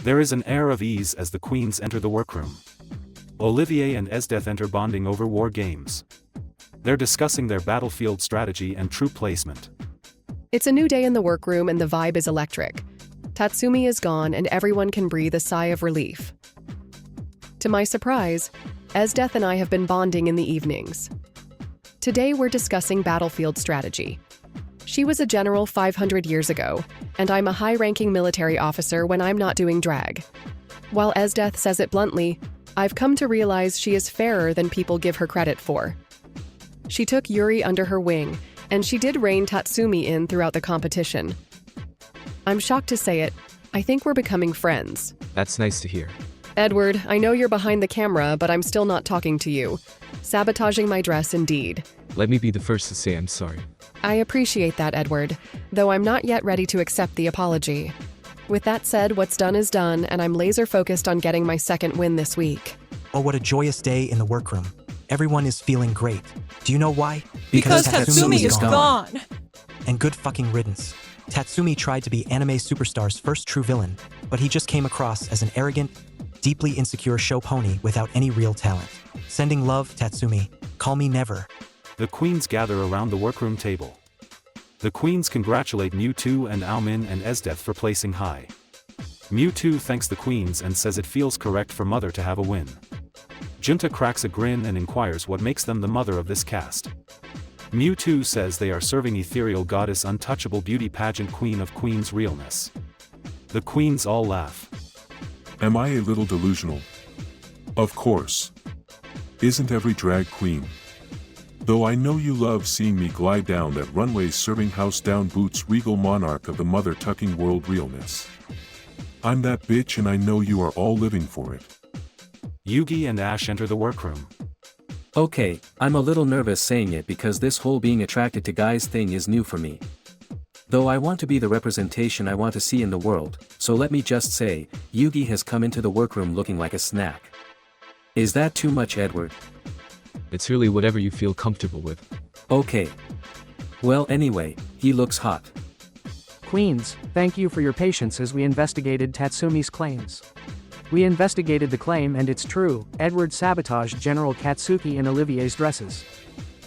There is an air of ease as the queens enter the workroom. Olivier and Esdeath enter bonding over war games. They're discussing their battlefield strategy and troop placement. It's a new day in the workroom and the vibe is electric. Tatsumi is gone and everyone can breathe a sigh of relief. To my surprise, Esdeath and I have been bonding in the evenings. Today we're discussing battlefield strategy. She was a general 500 years ago, and I'm a high-ranking military officer when I'm not doing drag. While Esdeath says it bluntly, I've come to realize she is fairer than people give her credit for. She took Yuri under her wing, and she did rein Tatsumi in throughout the competition. I'm shocked to say it, I think we're becoming friends. That's nice to hear. Edward, I know you're behind the camera, but I'm still not talking to you. Sabotaging my dress indeed. Let me be the first to say I'm sorry. I appreciate that, Edward, though I'm not yet ready to accept the apology. With that said, what's done is done, and I'm laser-focused on getting my second win this week. Oh, what a joyous day in the workroom. Everyone is feeling great. Do you know why? Because Tatsumi is gone. And good fucking riddance. Tatsumi tried to be anime superstar's first true villain, but he just came across as an arrogant, deeply insecure show pony without any real talent. Sending love, Tatsumi. Call me never. The queens gather around the workroom table. The queens congratulate Mewtwo and Aomin and Esdeath for placing high. Mewtwo thanks the queens and says it feels correct for Mother to have a win. Junta cracks a grin and inquires what makes them the mother of this cast. Mewtwo says they are serving ethereal goddess untouchable beauty pageant queen of queens realness. The queens all laugh. Am I a little delusional? Of course. Isn't every drag queen? Though I know you love seeing me glide down that runway serving house down boots regal monarch of the mother tucking world realness. I'm that bitch and I know you are all living for it. Yugi and Ash enter the workroom. Okay, I'm a little nervous saying it because this whole being attracted to guys thing is new for me. Though I want to be the representation I want to see in the world, so let me just say, Yugi has come into the workroom looking like a snack. Is that too much, Edward? It's really whatever you feel comfortable with. Okay. Well, anyway, he looks hot. Queens, thank you for your patience as we investigated Tatsumi's claims. We investigated the claim and it's true, Edward sabotaged General Katsuki and Olivier's dresses.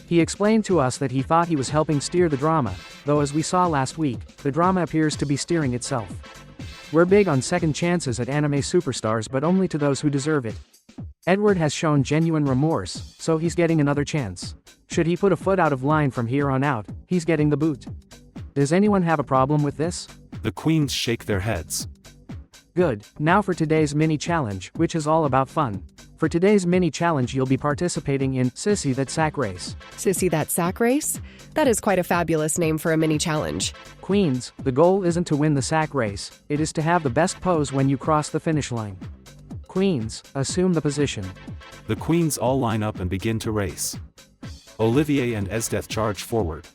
He explained to us that he thought he was helping steer the drama, though as we saw last week, the drama appears to be steering itself. We're big on second chances at anime superstars but only to those who deserve it. Edward has shown genuine remorse, so he's getting another chance. Should he put a foot out of line from here on out, he's getting the boot. Does anyone have a problem with this? The queens shake their heads. Good, now for today's mini-challenge, which is all about fun. For today's mini-challenge you'll be participating in Sissy That Sack Race. Sissy That Sack Race? That is quite a fabulous name for a mini-challenge. Queens, the goal isn't to win the sack race, it is to have the best pose when you cross the finish line. Queens, assume the position. The queens all line up and begin to race. Olivier and Esdeath charge forward.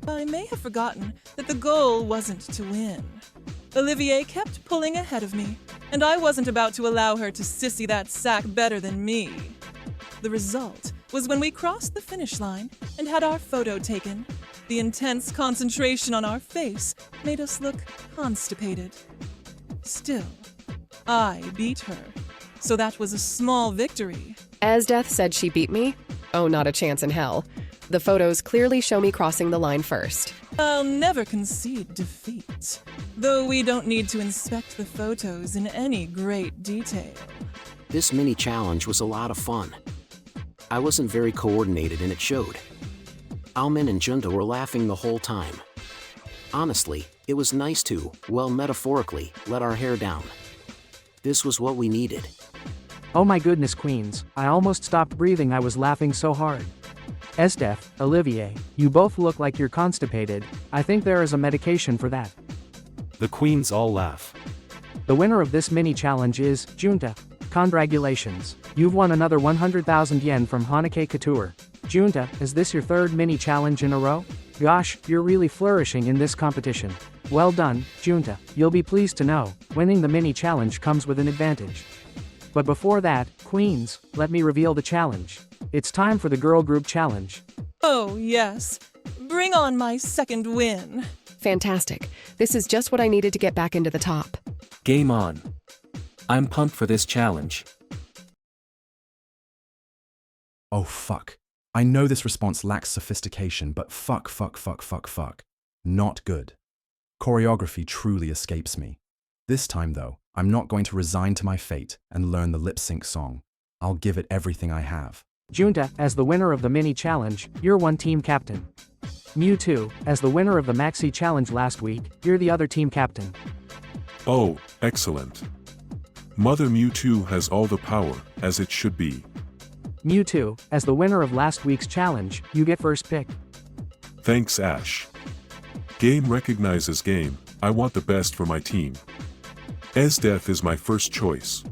I may have forgotten that the goal wasn't to win. Olivier kept pulling ahead of me, and I wasn't about to allow her to sissy that sack better than me. The result was when we crossed the finish line and had our photo taken, the intense concentration on our face made us look constipated. Still, I beat her, so that was a small victory. Esdeath said she beat me? Oh, not a chance in hell. The photos clearly show me crossing the line first. I'll never concede defeat, though we don't need to inspect the photos in any great detail. This mini-challenge was a lot of fun. I wasn't very coordinated and it showed. Aomin and Junta were laughing the whole time. Honestly, it was nice to, well metaphorically, let our hair down. This was what we needed. Oh my goodness, queens, I almost stopped breathing, I was laughing so hard. Esdeath, Olivier, you both look like you're constipated. I think there is a medication for that. The queens all laugh. The winner of this mini-challenge is Junta. Congratulations. You've won another 100,000 yen from Hanake Courture. Junta, is this your third mini-challenge in a row? Gosh, you're really flourishing in this competition. Well done, Junta. You'll be pleased to know, winning the mini-challenge comes with an advantage. But before that, queens, let me reveal the challenge. It's time for the girl group challenge. Oh, yes. Bring on my second win. Fantastic. This is just what I needed to get back into the top. Game on. I'm pumped for this challenge. Oh fuck. I know this response lacks sophistication, but fuck. Not good. Choreography truly escapes me. This time though, I'm not going to resign to my fate and learn the lip sync song. I'll give it everything I have. Junta, as the winner of the mini challenge, you're one team captain. Mewtwo, as the winner of the maxi challenge last week, you're the other team captain. Oh, excellent. Mother Mewtwo has all the power, as it should be. Mewtwo, as the winner of last week's challenge, you get first pick. Thanks, Ash. Game recognizes game, I want the best for my team. Esdeath is my first choice.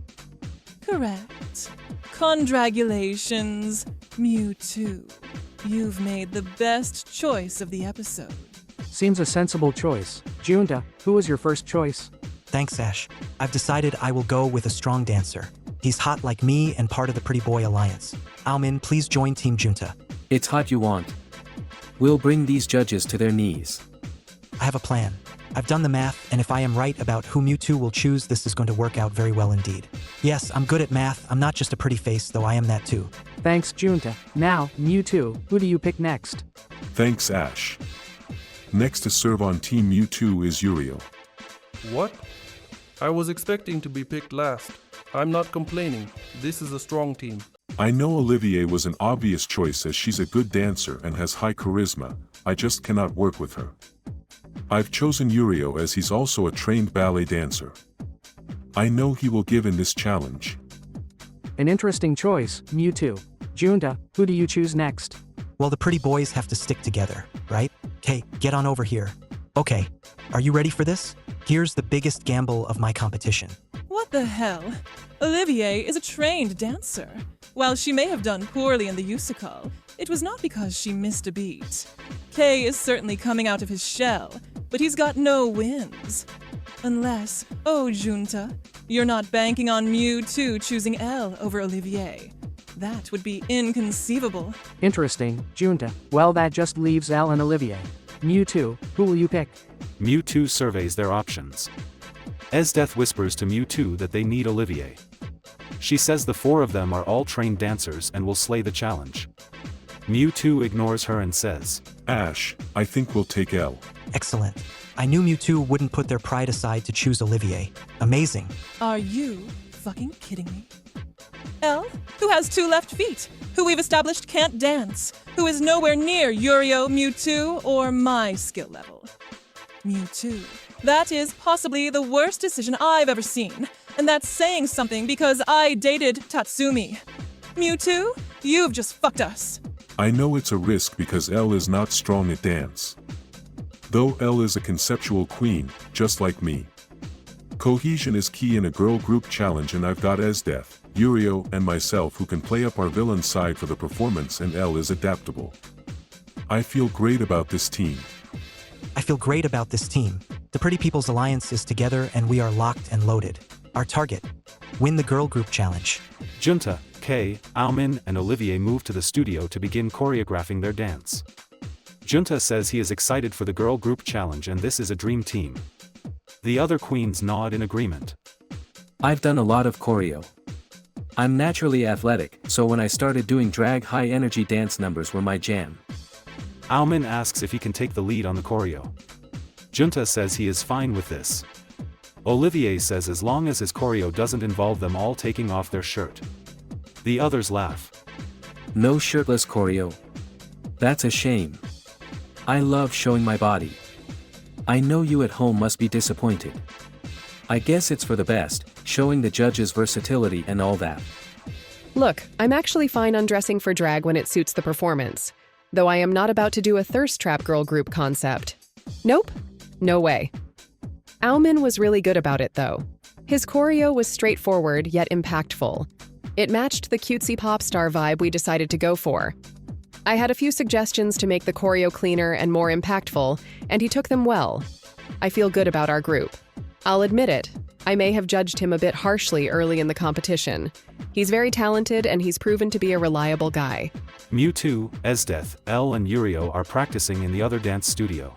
Correct. Congratulations, Mewtwo. You've made the best choice of the episode. Seems a sensible choice. Junta, who was your first choice? Thanks, Ash. I've decided I will go with a strong dancer. He's hot like me and part of the Pretty Boy Alliance. Almin, please join Team Junta. It's hot you want. We'll bring these judges to their knees. I have a plan. I've done the math, and if I am right about who Mewtwo will choose, this is going to work out very well indeed. Yes, I'm good at math. I'm not just a pretty face, though I am that too. Thanks, Junta. Now, Mewtwo, who do you pick next? Thanks, Ash. Next to serve on Team Mewtwo is Uriel. What? I was expecting to be picked last. I'm not complaining. This is a strong team. I know Olivier was an obvious choice as she's a good dancer and has high charisma, I just cannot work with her. I've chosen Uriel as he's also a trained ballet dancer. I know he will give in this challenge. An interesting choice, Mewtwo. Junta, who do you choose next? Well, the pretty boys have to stick together, right? Okay, get on over here. Okay, are you ready for this? Here's the biggest gamble of my competition. What the hell? Olivier is a trained dancer. While she may have done poorly in the Yusikal, it was not because she missed a beat. Kay is certainly coming out of his shell, but he's got no wins. Unless, oh Junta, you're not banking on Mewtwo choosing L over Olivier. That would be inconceivable. Interesting, Junta. Well, that just leaves Al and Olivier. Mewtwo, who will you pick? Mewtwo surveys their options. Esdeath whispers to Mewtwo that they need Olivier. She says the four of them are all trained dancers and will slay the challenge. Mewtwo ignores her and says, Ash, I think we'll take L. Excellent. I knew Mewtwo wouldn't put their pride aside to choose Olivier. Amazing. Are you fucking kidding me? L, who has 2 left feet, who we've established can't dance, who is nowhere near Uriel, Mewtwo, or my skill level. Mewtwo. That is possibly the worst decision I've ever seen, and that's saying something because I dated Tatsumi. Mewtwo, you've just fucked us. I know it's a risk because L is not strong at dance. Though L is a conceptual queen, just like me. Cohesion is key in a girl group challenge and I've got Esdeath, Uriel, and myself who can play up our villain side for the performance and L is adaptable. I feel great about this team. I feel great about this team. The Pretty People's Alliance is together and we are locked and loaded. Our target: win the girl group challenge. Junta, Kay, Almin, and Olivier move to the studio to begin choreographing their dance. Junta says he is excited for the girl group challenge and this is a dream team. The other queens nod in agreement. I've done a lot of choreo. I'm naturally athletic, so when I started doing drag high-energy dance numbers were my jam. Almin asks if he can take the lead on the choreo. Junta says he is fine with this. Olivier says as long as his choreo doesn't involve them all taking off their shirt. The others laugh. No shirtless choreo. That's a shame. I love showing my body. I know you at home must be disappointed. I guess it's for the best, showing the judges' versatility and all that. Look, I'm actually fine undressing for drag when it suits the performance, though I am not about to do a thirst trap girl group concept. Nope, no way. Almin was really good about it though. His choreo was straightforward yet impactful. It matched the cutesy pop star vibe we decided to go for. I had a few suggestions to make the choreo cleaner and more impactful, and he took them well. I feel good about our group. I'll admit it, I may have judged him a bit harshly early in the competition. He's very talented and he's proven to be a reliable guy. Mewtwo, Esdeath, L and Uriel are practicing in the other dance studio.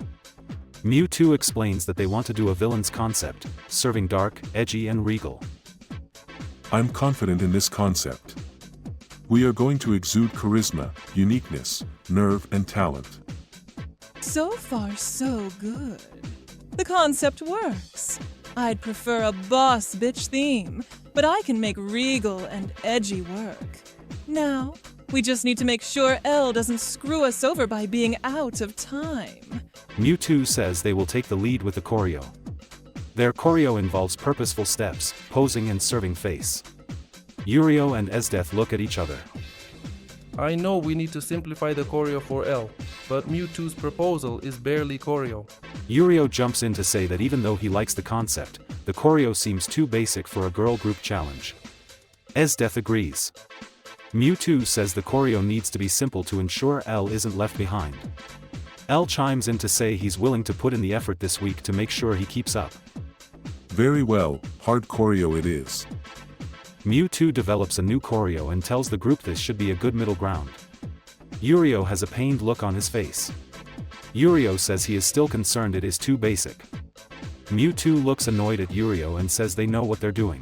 Mewtwo explains that they want to do a villain's concept, serving dark, edgy and regal. I'm confident in this concept. We are going to exude charisma, uniqueness, nerve, and talent. So far, so good. The concept works. I'd prefer a boss bitch theme, but I can make regal and edgy work. Now, we just need to make sure Elle doesn't screw us over by being out of time. Mewtwo says they will take the lead with the choreo. Their choreo involves purposeful steps, posing and serving face. Yurio and Esdeath look at each other. I know we need to simplify the choreo for L, but Mewtwo's proposal is barely choreo. Yurio jumps in to say that even though he likes the concept, the choreo seems too basic for a girl group challenge. Esdeath agrees. Mewtwo says the choreo needs to be simple to ensure L isn't left behind. L chimes in to say he's willing to put in the effort this week to make sure he keeps up. Very well, hard choreo it is. Mewtwo develops a new choreo and tells the group this should be a good middle ground. Yurio has a pained look on his face. Yurio says he is still concerned it is too basic. Mewtwo looks annoyed at Yurio and says they know what they're doing.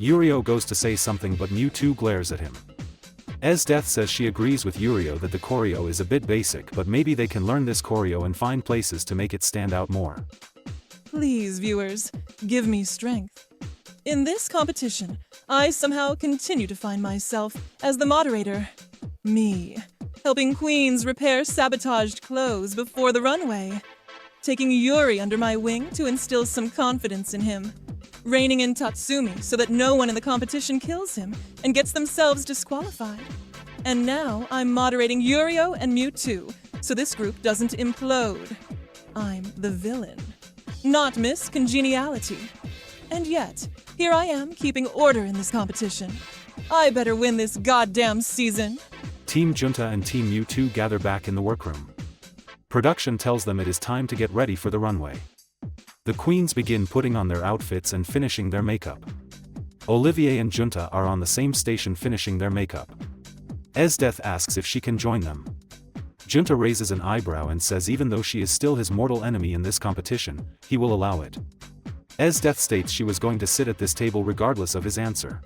Yurio goes to say something but Mewtwo glares at him. Esdeath says she agrees with Yurio that the choreo is a bit basic but maybe they can learn this choreo and find places to make it stand out more. Please, viewers, give me strength. In this competition, I somehow continue to find myself as the moderator. Me, helping queens repair sabotaged clothes before the runway. Taking Yuri under my wing to instill some confidence in him. Reining in Tatsumi so that no one in the competition kills him and gets themselves disqualified. And now I'm moderating Yurio and Mewtwo so this group doesn't implode. I'm the villain, not Miss Congeniality. And yet, here I am keeping order in this competition. I better win this goddamn season. Team Junta and Team Mewtwo gather back in the workroom. Production tells them it is time to get ready for the runway. The queens begin putting on their outfits and finishing their makeup. Olivier and Junta are on the same station finishing their makeup. Esdeath asks if she can join them. Junta raises an eyebrow and says even though she is still his mortal enemy in this competition, he will allow it. Esdeath states she was going to sit at this table regardless of his answer.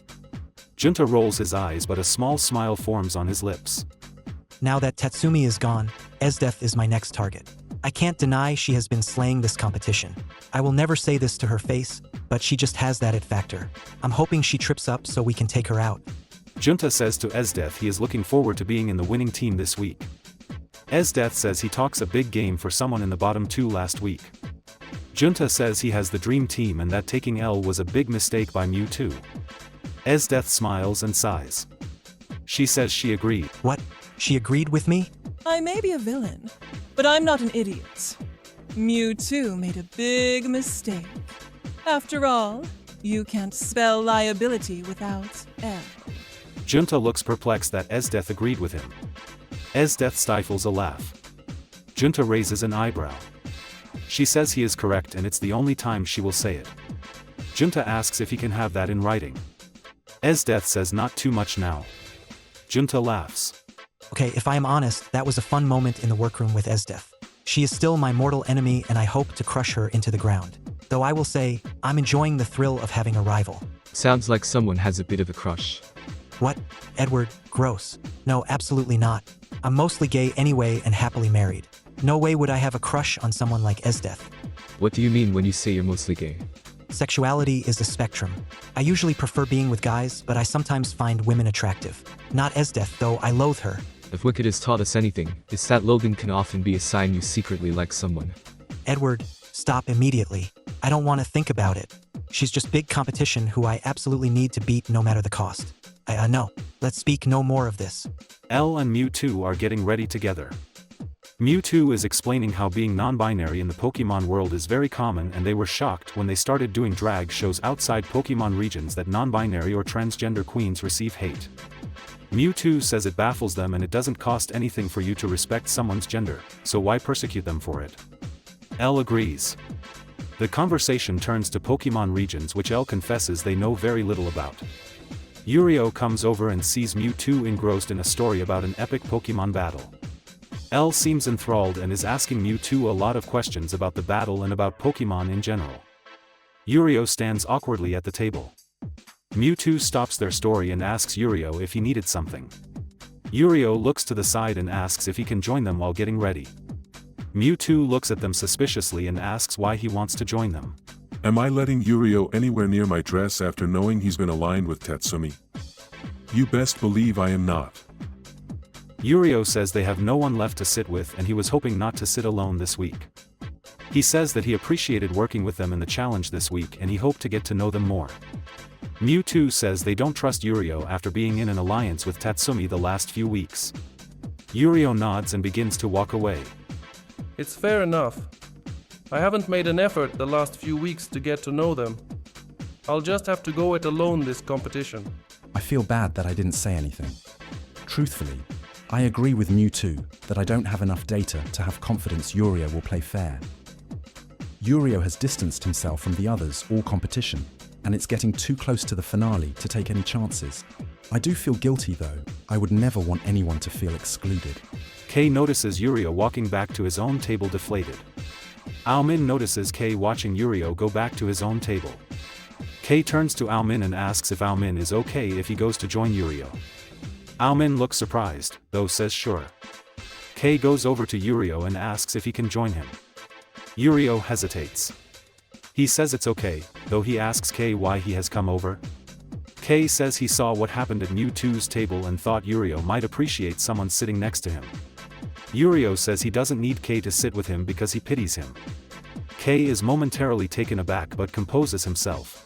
Junta rolls his eyes but a small smile forms on his lips. Now that Tatsumi is gone, Esdeath is my next target. I can't deny she has been slaying this competition. I will never say this to her face, but she just has that it factor. I'm hoping she trips up so we can take her out. Junta says to Esdeath he is looking forward to being in the winning team this week. Esdeath says he talks a big game for someone in the bottom two last week. Junta says he has the dream team and that taking L was a big mistake by Mewtwo. Esdeath smiles and sighs. She says she agreed. What? She agreed with me? I may be a villain, but I'm not an idiot. Mewtwo made a big mistake. After all, you can't spell liability without L. Junta looks perplexed that Esdeath agreed with him. Esdeath stifles a laugh. Junta raises an eyebrow. She says he is correct and it's the only time she will say it. Junta asks if he can have that in writing. Esdeath says not too much now. Junta laughs. Okay, if I am honest, that was a fun moment in the workroom with Esdeath. She is still my mortal enemy and I hope to crush her into the ground. Though I will say, I'm enjoying the thrill of having a rival. Sounds like someone has a bit of a crush. What? Edward, gross. No, absolutely not. I'm mostly gay anyway and happily married. No way would I have a crush on someone like Esdeath. What do you mean when you say you're mostly gay? Sexuality is a spectrum. I usually prefer being with guys, but I sometimes find women attractive. Not Esdeath, though I loathe her. If Wicked has taught us anything, it's that Logan can often be a sign you secretly like someone. Edward, stop immediately. I don't want to think about it. She's just big competition who I absolutely need to beat no matter the cost. No. Let's speak no more of this. L and Mewtwo are getting ready together. Mewtwo is explaining how being non-binary in the Pokemon world is very common and they were shocked when they started doing drag shows outside Pokemon regions that non-binary or transgender queens receive hate. Mewtwo says it baffles them and it doesn't cost anything for you to respect someone's gender, so why persecute them for it? L agrees. The conversation turns to Pokemon regions which L confesses they know very little about. Yurio comes over and sees Mewtwo engrossed in a story about an epic Pokemon battle. L seems enthralled and is asking Mewtwo a lot of questions about the battle and about Pokemon in general. Yurio stands awkwardly at the table. Mewtwo stops their story and asks Yurio if he needed something. Yurio looks to the side and asks if he can join them while getting ready. Mewtwo looks at them suspiciously and asks why he wants to join them. Am I letting Yurio anywhere near my dress after knowing he's been aligned with Tatsumi? You best believe I am not. Yurio says they have no one left to sit with and he was hoping not to sit alone this week. He says that he appreciated working with them in the challenge this week and he hoped to get to know them more. Mewtwo says they don't trust Yurio after being in an alliance with Tatsumi the last few weeks. Yurio nods and begins to walk away. It's fair enough. I haven't made an effort the last few weeks to get to know them. I'll just have to go it alone this competition. I feel bad that I didn't say anything. Truthfully, I agree with Mewtwo that I don't have enough data to have confidence Yurio will play fair. Yurio has distanced himself from the others all competition, and it's getting too close to the finale to take any chances. I do feel guilty though. I would never want anyone to feel excluded. Kei notices Yurio walking back to his own table deflated. Aomin notices Kei watching Yurio go back to his own table. Kei turns to Aomin and asks if Aomin is okay if he goes to join Yurio. Aomin looks surprised, though says sure. Kei goes over to Yurio and asks if he can join him. Yurio hesitates. He says it's okay, though he asks Kei why he has come over. Kei says he saw what happened at Mewtwo's table and thought Yurio might appreciate someone sitting next to him. Yurio says he doesn't need Kei to sit with him because he pities him. Kei is momentarily taken aback but composes himself.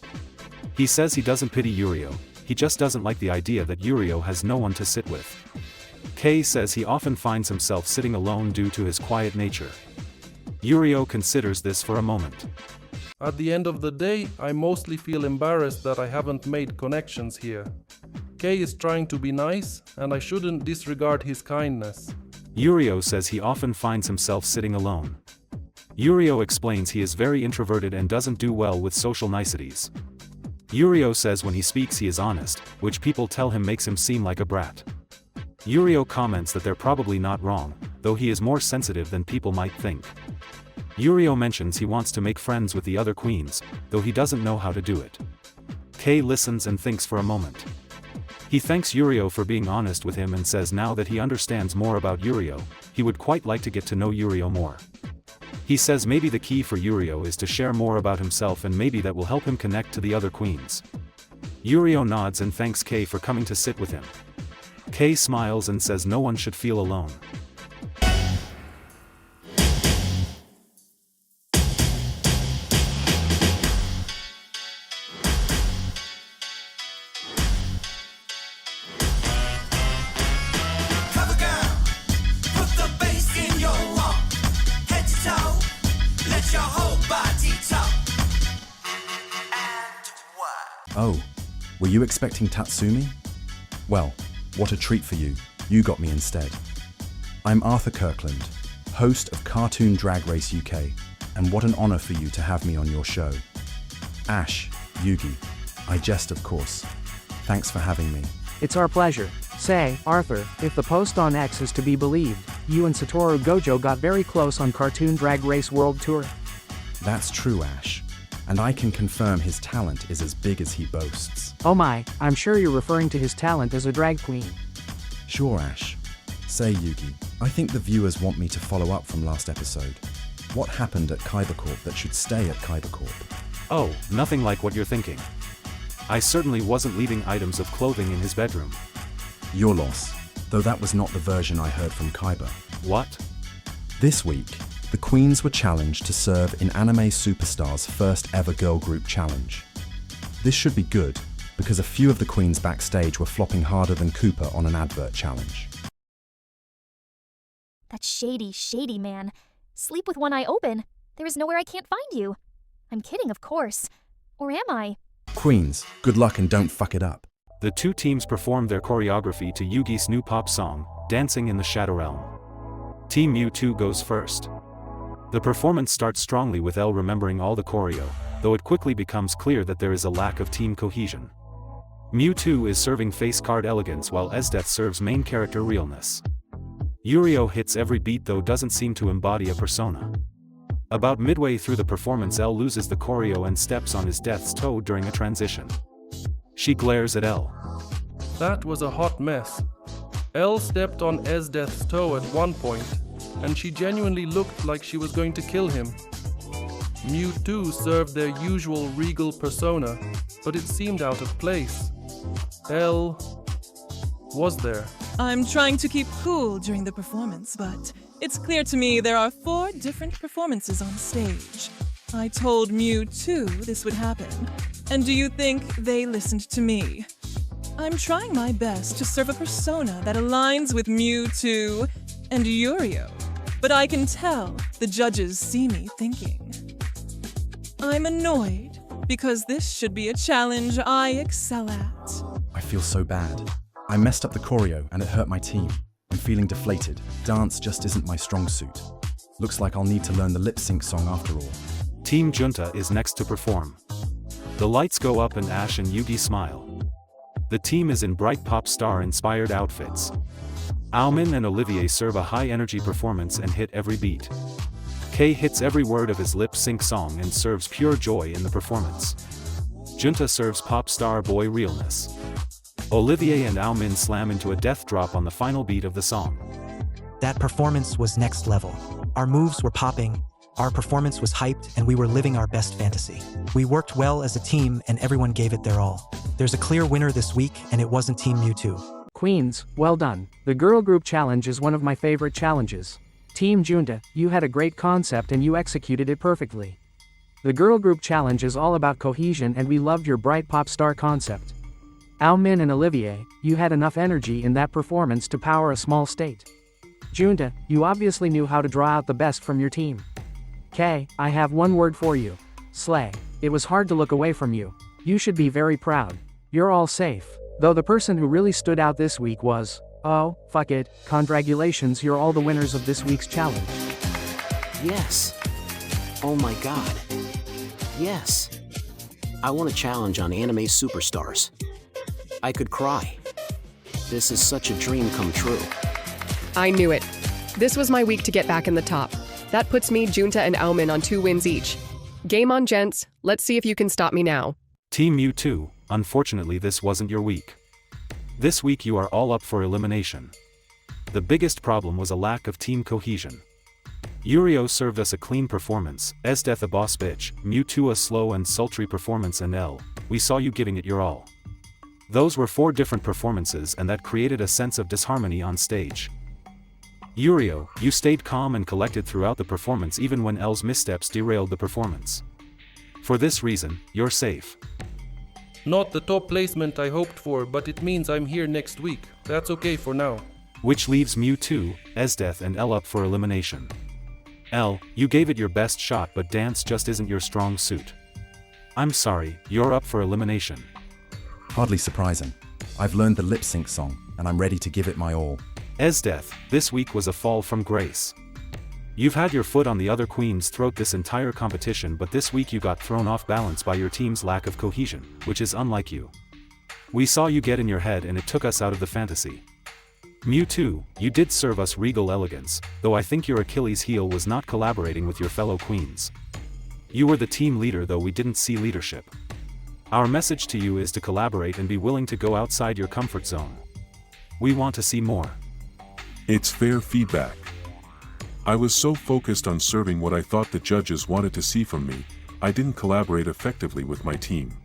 He says he doesn't pity Yurio, he just doesn't like the idea that Yurio has no one to sit with. Kei says he often finds himself sitting alone due to his quiet nature. Yurio considers this for a moment. At the end of the day, I mostly feel embarrassed that I haven't made connections here. Kei is trying to be nice, and I shouldn't disregard his kindness. Yurio says he often finds himself sitting alone. Yurio explains he is very introverted and doesn't do well with social niceties. Yurio says when he speaks he is honest, which people tell him makes him seem like a brat. Yurio comments that they're probably not wrong, though he is more sensitive than people might think. Yurio mentions he wants to make friends with the other queens, though he doesn't know how to do it. Kei listens and thinks for a moment. He thanks Yurio for being honest with him and says now that he understands more about Yurio, he would quite like to get to know Yurio more. He says maybe the key for Yurio is to share more about himself and maybe that will help him connect to the other queens. Yurio nods and thanks Kei for coming to sit with him. Kei smiles and says no one should feel alone. Oh, were you expecting Tatsumi? Well, what a treat for you, you got me instead. I'm Arthur Kirkland, host of Cartoon Drag Race UK, and what an honor for you to have me on your show. Ash, Yugi, I jest of course. Thanks for having me. It's our pleasure. Say, Arthur, if the post on X is to be believed, you and Satoru Gojo got very close on Cartoon Drag Race World Tour. That's true, Ash. And I can confirm his talent is as big as he boasts. Oh my, I'm sure you're referring to his talent as a drag queen. Sure, Ash. Say, Yugi, I think the viewers want me to follow up from last episode. What happened at Kyber Corp that should stay at Kyber Corp? Oh, nothing like what you're thinking. I certainly wasn't leaving items of clothing in his bedroom. Your loss, though that was not the version I heard from Kyber. What? This week, the queens were challenged to serve in Anime Superstar's first ever girl group challenge. This should be good, because a few of the queens backstage were flopping harder than Cooper on an advert challenge. That shady man. Sleep with one eye open. There is nowhere I can't find you. I'm kidding, of course. Or am I? Queens, good luck and don't fuck it up. The two teams performed their choreography to Yugi's new pop song, Dancing in the Shadow Realm. Team Mewtwo goes first. The performance starts strongly with Elle remembering all the choreo, though it quickly becomes clear that there is a lack of team cohesion. Mewtwo is serving face card elegance while Esdeath serves main character realness. Yurio hits every beat though doesn't seem to embody a persona. About midway through the performance Elle loses the choreo and steps on his death's toe during a transition. She glares at L. That was a hot mess. Elle stepped on Esdeath's toe at one point, and she genuinely looked like she was going to kill him. Mewtwo served their usual regal persona, but it seemed out of place. Elle was there. I'm trying to keep cool during the performance, but it's clear to me there are 4 different performances on stage. I told Mewtwo this would happen, and do you think they listened to me? I'm trying my best to serve a persona that aligns with Mewtwo and Yurio, but I can tell the judges see me thinking. I'm annoyed because this should be a challenge I excel at. I feel so bad. I messed up the choreo and it hurt my team. I'm feeling deflated. Dance just isn't my strong suit. Looks like I'll need to learn the lip sync song after all. Team Junta is next to perform. The lights go up and Ash and Yugi smile. The team is in bright pop star-inspired outfits. Almin and Olivier serve a high-energy performance and hit every beat. Kei hits every word of his lip sync song and serves pure joy in the performance. Junta serves pop star boy realness. Olivier and Almin slam into a death drop on the final beat of the song. That performance was next level. Our moves were popping, our performance was hyped, and we were living our best fantasy. We worked well as a team and everyone gave it their all. There's a clear winner this week, and it wasn't Team Mewtwo. Queens, well done. The girl group challenge is one of my favorite challenges. Team Junta, you had a great concept and you executed it perfectly. The girl group challenge is all about cohesion and we loved your bright pop star concept. Almin and Olivier, you had enough energy in that performance to power a small state. Junta, you obviously knew how to draw out the best from your team. Kei, I have one word for you. Slay. It was hard to look away from you. You should be very proud. You're all safe. Though the person who really stood out this week was, oh, fuck it, congratulations, you're all the winners of this week's challenge. Yes. Oh my god. Yes. I won a challenge on Anime Superstars. I could cry. This is such a dream come true. I knew it. This was my week to get back in the top. That puts me, Junta, and Almin on 2 wins each. Game on, gents. Let's see if you can stop me now. Team Mewtwo, unfortunately this wasn't your week. This week you are all up for elimination. The biggest problem was a lack of team cohesion. Yurio served us a clean performance, Esdeath a boss bitch, Mewtwo a slow and sultry performance, and L, we saw you giving it your all. Those were 4 different performances and that created a sense of disharmony on stage. Yurio, you stayed calm and collected throughout the performance even when L's missteps derailed the performance. For this reason, you're safe. Not the top placement I hoped for, but it means I'm here next week. That's okay for now. Which leaves Mewtwo, Esdeath and L up for elimination. L, you gave it your best shot but dance just isn't your strong suit. I'm sorry, you're up for elimination. Hardly surprising. I've learned the lip sync song, and I'm ready to give it my all. Esdeath, this week was a fall from grace. You've had your foot on the other queen's throat this entire competition, but this week you got thrown off balance by your team's lack of cohesion, which is unlike you. We saw you get in your head and it took us out of the fantasy. Mewtwo, you did serve us regal elegance, though I think your Achilles heel was not collaborating with your fellow queens. You were the team leader though we didn't see leadership. Our message to you is to collaborate and be willing to go outside your comfort zone. We want to see more. It's fair feedback. I was so focused on serving what I thought the judges wanted to see from me, I didn't collaborate effectively with my team.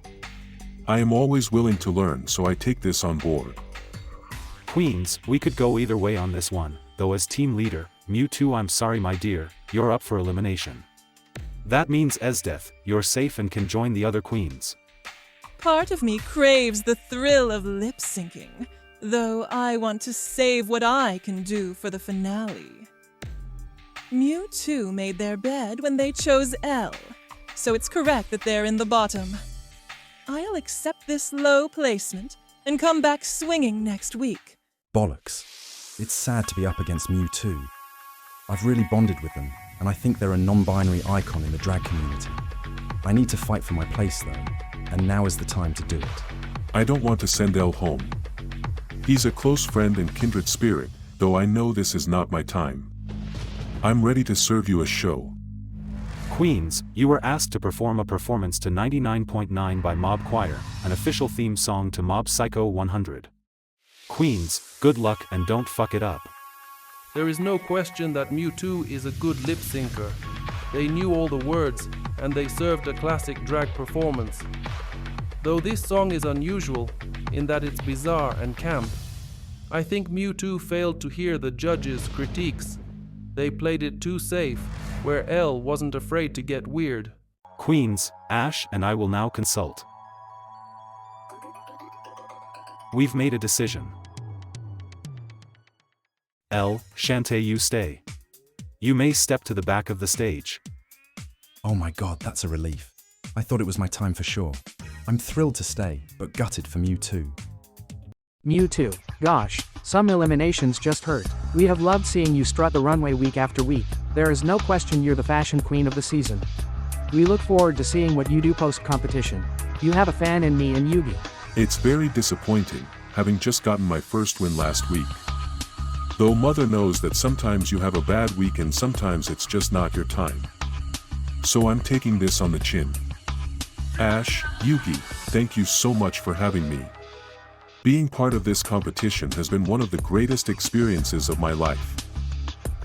I am always willing to learn, so I take this on board. Queens, we could go either way on this one, though as team leader, Mewtwo, I'm sorry my dear, you're up for elimination. That means Esdeath, you're safe and can join the other queens. Part of me craves the thrill of lip syncing, though I want to save what I can do for the finale. Mewtwo made their bed when they chose L, so it's correct that they're in the bottom. I'll accept this low placement and come back swinging next week. Bollocks. It's sad to be up against Mewtwo. I've really bonded with them, and I think they're a non-binary icon in the drag community. I need to fight for my place though, and now is the time to do it. I don't want to send L home. He's a close friend and kindred spirit, though I know this is not my time. I'm ready to serve you a show. Queens, you were asked to perform a performance to 99.9 by Mob Choir, an official theme song to Mob Psycho 100. Queens, good luck and don't fuck it up. There is no question that Mewtwo is a good lip syncer. They knew all the words, and they served a classic drag performance. Though this song is unusual, in that it's bizarre and camp, I think Mewtwo failed to hear the judges' critiques. They played it too safe, where Elle wasn't afraid to get weird. Queens, Ash and I will now consult. We've made a decision. Elle, Shantae, you stay. You may step to the back of the stage. Oh my god, that's a relief. I thought it was my time for sure. I'm thrilled to stay, but gutted for Mewtwo. Mewtwo, gosh, some eliminations just hurt. We have loved seeing you strut the runway week after week. There is no question you're the fashion queen of the season. We look forward to seeing what you do post-competition. You have a fan in me and Yugi. It's very disappointing, having just gotten my first win last week. Though Mother knows that sometimes you have a bad week and sometimes it's just not your time. So I'm taking this on the chin. Ash, Yugi, thank you so much for having me. Being part of this competition has been one of the greatest experiences of my life.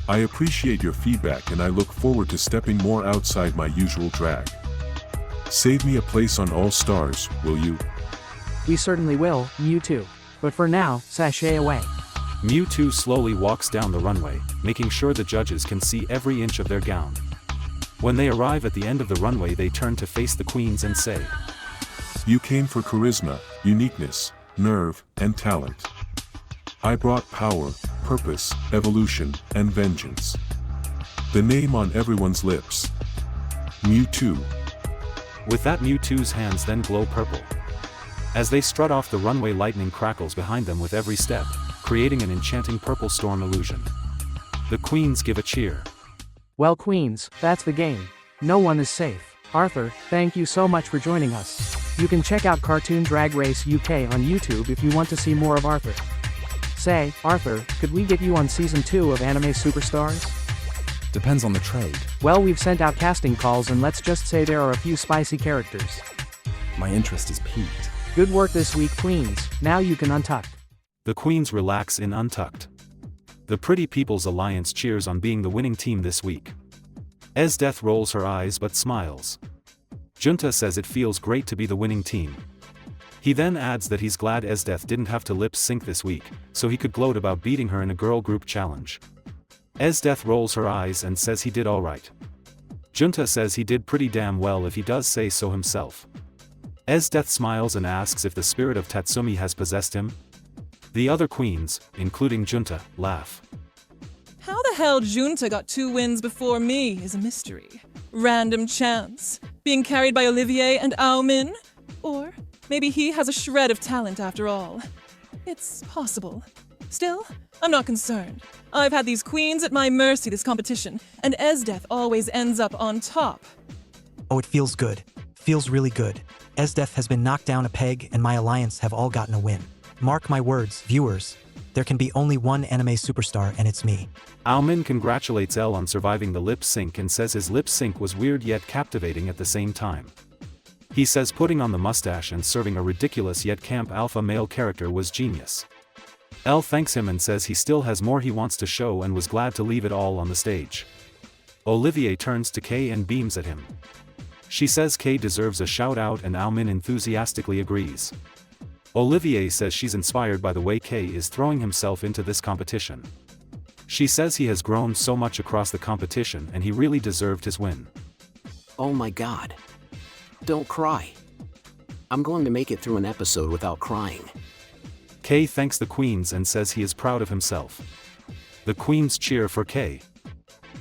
I appreciate your feedback and I look forward to stepping more outside my usual drag. Save me a place on All Stars, will you? We certainly will, Mewtwo. But for now, sashay away. Mewtwo slowly walks down the runway, making sure the judges can see every inch of their gown. When they arrive at the end of the runway, they turn to face the queens and say, You came for charisma, uniqueness, nerve, and talent. I brought power, purpose, evolution, and vengeance. The name on everyone's lips. Mewtwo. With that, Mewtwo's hands then glow purple. As they strut off the runway, lightning crackles behind them with every step, creating an enchanting purple storm illusion. The queens give a cheer. Well, queens, that's the game. No one is safe. Arthur, thank you so much for joining us. You can check out Cartoon Drag Race UK on YouTube if you want to see more of Arthur. Say, Arthur, could we get you on Season 2 of Anime Superstars? Depends on the trade. Well, we've sent out casting calls and let's just say there are a few spicy characters. My interest is piqued. Good work this week, queens. Now you can untuck. The queens relax in Untucked. The Pretty People's Alliance cheers on being the winning team this week. Esdeath rolls her eyes but smiles. Junta says it feels great to be the winning team. He then adds that he's glad Esdeath didn't have to lip sync this week, so he could gloat about beating her in a girl group challenge. Esdeath rolls her eyes and says he did alright. Junta says he did pretty damn well if he does say so himself. Esdeath smiles and asks if the spirit of Tatsumi has possessed him. The other queens, including Junta, laugh. How the hell Junta got 2 wins before me is a mystery. Random chance. Being carried by Olivier and Aomin? Or maybe he has a shred of talent after all. It's possible. Still, I'm not concerned. I've had these queens at my mercy this competition, and Esdeath always ends up on top. Oh, it feels good. Feels really good. Esdeath has been knocked down a peg and my alliance have all gotten a win. Mark my words, viewers. There can be only one anime superstar and it's me. Aomin congratulates Elle on surviving the lip sync and says his lip sync was weird yet captivating at the same time. He says putting on the mustache and serving a ridiculous yet camp alpha male character was genius. Elle thanks him and says he still has more he wants to show and was glad to leave it all on the stage. Olivier turns to Kay and beams at him. She says Kay deserves a shout out and Aomin enthusiastically agrees. Olivier says she's inspired by the way Kay is throwing himself into this competition. She says he has grown so much across the competition and he really deserved his win. Oh my god. Don't cry. I'm going to make it through an episode without crying. Kay thanks the queens and says he is proud of himself. The queens cheer for Kay.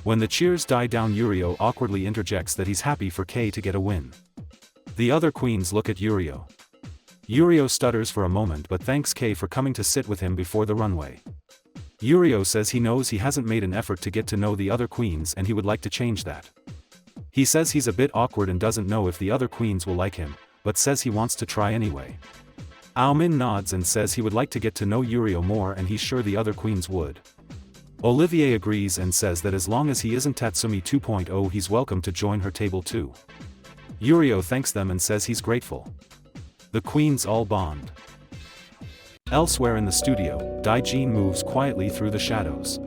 When the cheers die down, Yurio awkwardly interjects that he's happy for Kay to get a win. The other queens look at Yurio. Yurio stutters for a moment but thanks Kay for coming to sit with him before the runway. Yurio says he knows he hasn't made an effort to get to know the other queens and he would like to change that. He says he's a bit awkward and doesn't know if the other queens will like him, but says he wants to try anyway. Aomin nods and says he would like to get to know Yurio more and he's sure the other queens would. Olivier agrees and says that as long as he isn't Tatsumi 2.0 he's welcome to join her table too. Yurio thanks them and says he's grateful. The queens all bond. Elsewhere in the studio, Daijin moves quietly through the shadows.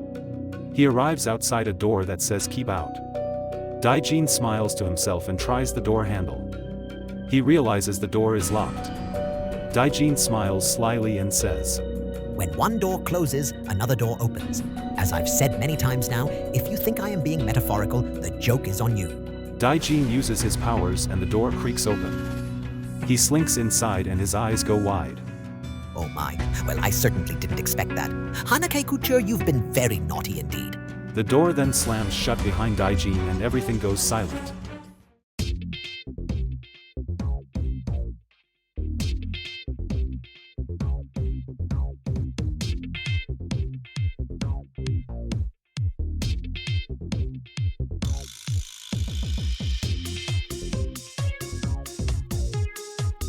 He arrives outside a door that says keep out. Daijin smiles to himself and tries the door handle. He realizes the door is locked. Daijin smiles slyly and says, When one door closes, another door opens. As I've said many times now, if you think I am being metaphorical, the joke is on you. Daijin uses his powers and the door creaks open. He slinks inside and his eyes go wide. Oh my, well I certainly didn't expect that. Hanake Courture, you've been very naughty indeed. The door then slams shut behind Daijin and everything goes silent.